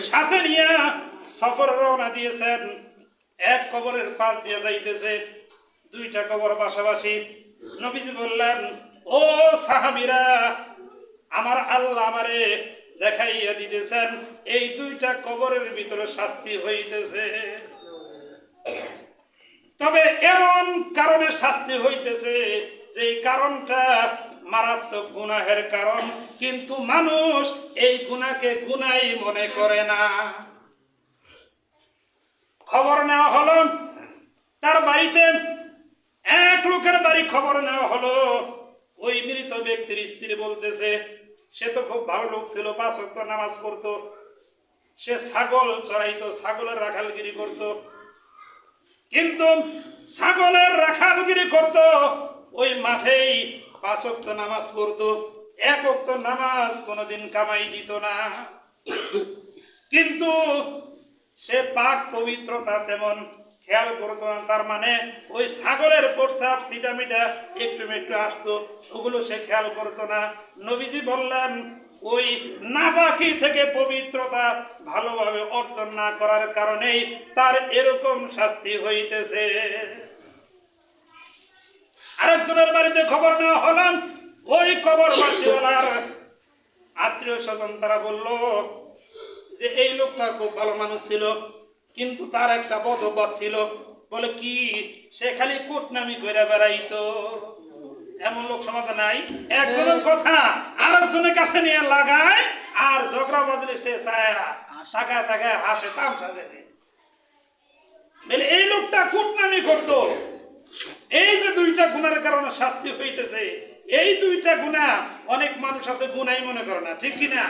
সাথে নিয়ে সফর রওনা দিয়েছেন। এক কবরের পাশ দিয়ে যাইতেছে, দুইটা কবর পাশাপাশি। নবীজি বললেন, ও সাহাবীরা, আমার আল্লাহ আমারে দেখাইয়া দিতেছেন এই দুইটা কবরের ভিতরে শাস্তি হইতেছে। তবে এমন কারণে শাস্তি হইতেছে যে কারণটা মারাত্মক গুনাহের কারণ, কিন্তু মানুষ এই গুনাহকে গুনাহই মনে করে না। খবর নেওয়া হলো তার বাড়িতে, এক লোকের বাড়ি খবর নেওয়া হলো। ওই মৃত ব্যক্তির স্ত্রী বলতেছে, সে তো খুব ভালো লোক ছিল, 5 ওয়াক্ত নামাজ পড়তো, সে ছাগল চড়াইতো, ছাগলের রাখালগিরি করত। কিন্তু ছাগলের রাখালগিরি করত, ওই মাঠেই 5 ওয়াক্ত নামাজ পড়তো, 1 ওয়াক্ত নামাজ কোনোদিন কামাই দিত না। কিন্তু সে পাক পবিত্রতা তেমন খেয়াল করতো না। তার মানে ওই ছাগলের প্রস্রাব সিটামিটা একটু একটু আসতো, ওগুলো সে খেয়াল করতো না। নবীজি বললেন, ওই নাপাকি থেকে পবিত্রতা ভালোভাবে অর্জন না করার কারণেই তার এরকম শাস্তি হইতেছে। আরেকজনের বাড়িতে খবর নেওয়া হলো, ওই কবরবাসীওয়ালার আত্মীয় স্বজন তারা বলল যে এই লোকটা খুব ভালো মানুষ ছিল, কিন্তু তার একটা বদ অভ্যাস ছিল। বলে কি? সে খালি কুটনামি করে বেড়াইতো। এমন লোক সমাজে নাই? একজনের কথা আরেকজনের কাছে নিয়ে লাগায়, আর ঝগড়া বাজলে সে চায় টাকায় টাকায় হাসে, তামসা দেবে। বলে এই লোকটা কুটনামি করতো। এই যে দুইটা গুনার কারণে শাস্তি হইতেছে, এই দুইটা গুনাহ অনেক মানুষ আছে গুনাই মনে করে না, ঠিক কিনা?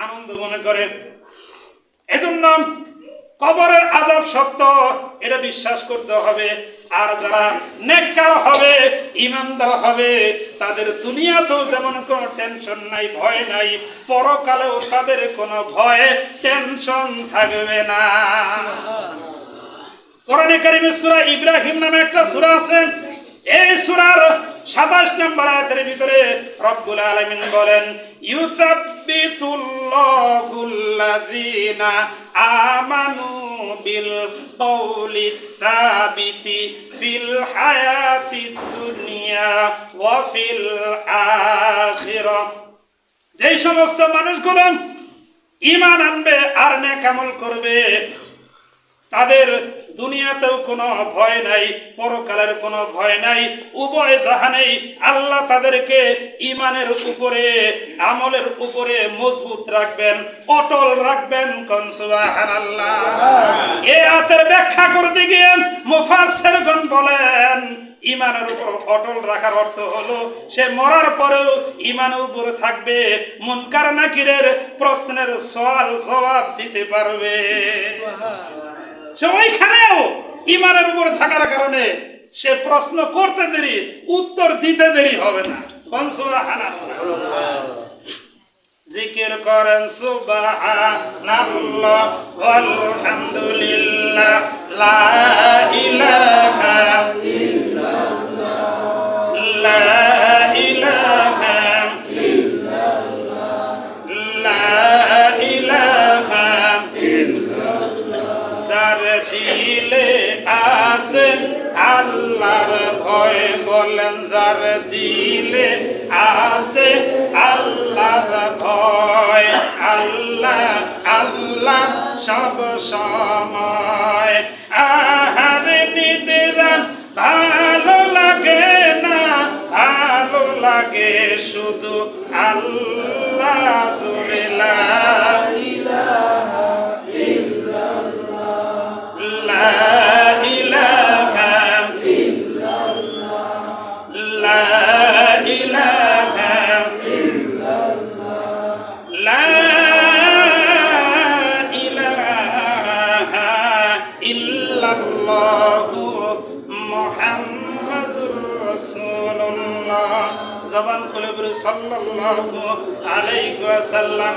আনন্দ মনে করে। এজন্য কবরের আযাব সত্য, এটা বিশ্বাস করতে হবে। আর যারা নেককার হবে, ঈমানদার হবে, তাদের দুনিয়াতেও যেমন কোনো টেনশন নাই, ভয় নাই, পরকালেও তাদের কোনো ভয় টেনশন থাকবে না। কোরআনে কারিমে সূরা ইব্রাহিম নামে একটা সূরা আছে। এই সূরার 27 নম্বর আয়াতের ভিতরে রব্বুল আলামিন বলেন, ইউসাব্বিতুল্লাহুল্লাযীনা আমানু বিল কওলি সাবিতি ফিল হায়াতিদ দুনিয়া ওয়া ফিল আখিরাহ। যে সমস্ত মানুষগুলো ঈমান আনবে আর নেক আমল করবে, তাদের দুনিয়াতেও কোনো ভয় নাই, পরকালের কোনো ভয় নাই, উভয় জাহানেই আল্লাহ তাদেরকে ঈমানের উপরে, আমলের উপরে মজবুত রাখবেন, অটল রাখবেন। কোন সুবহানাল্লাহ। এই আয়াতের ব্যাখ্যা করতে গিয়ে মুফাসসিরগণ বলেন, ঈমানের উপর অটল রাখার অর্থ হলো সে মরার পরেও ঈমানের উপরে থাকবে, মুনকার নাকিরের প্রশ্নের সওয়াল জবাব দিতে পারবে। সে ওইখানেও ঈমানের উপর থাকার কারণে সে প্রশ্ন করতে দেরি, উত্তর দিতে দেরি হবে না। সুবহানাল্লাহ। জিকির করেন সুবহানাল্লাহ ওয়ালহামদুলিল্লাহ লা ইলাহা ইল্লাল্লাহ লা ইলাহা ইল্লাল্লাহ লা ইলাহা যার দিলে আছে আল্লাহর ভয়, বলেন যার দিলে আছে আল্লাহর ভয়, আল্লাহ আল্লাহ সব সময়। আহারে দিদিরা ভালো লাগে না, ভালো লাগে শুধু আল্লাহ জুড়ে লা ইলাহা ইল্লাল্লাহ লা ইলাহা ইল্লাল্লাহ লা ইলাহা ইল্লাল্লাহ লা ইলাহা ইল্লাল্লাহ মুহাম্মাদুর রাসূলুল্লাহ। জবান খুলে বলি সাল্লাল্লাহু আলাইহি ওয়াসাল্লাম।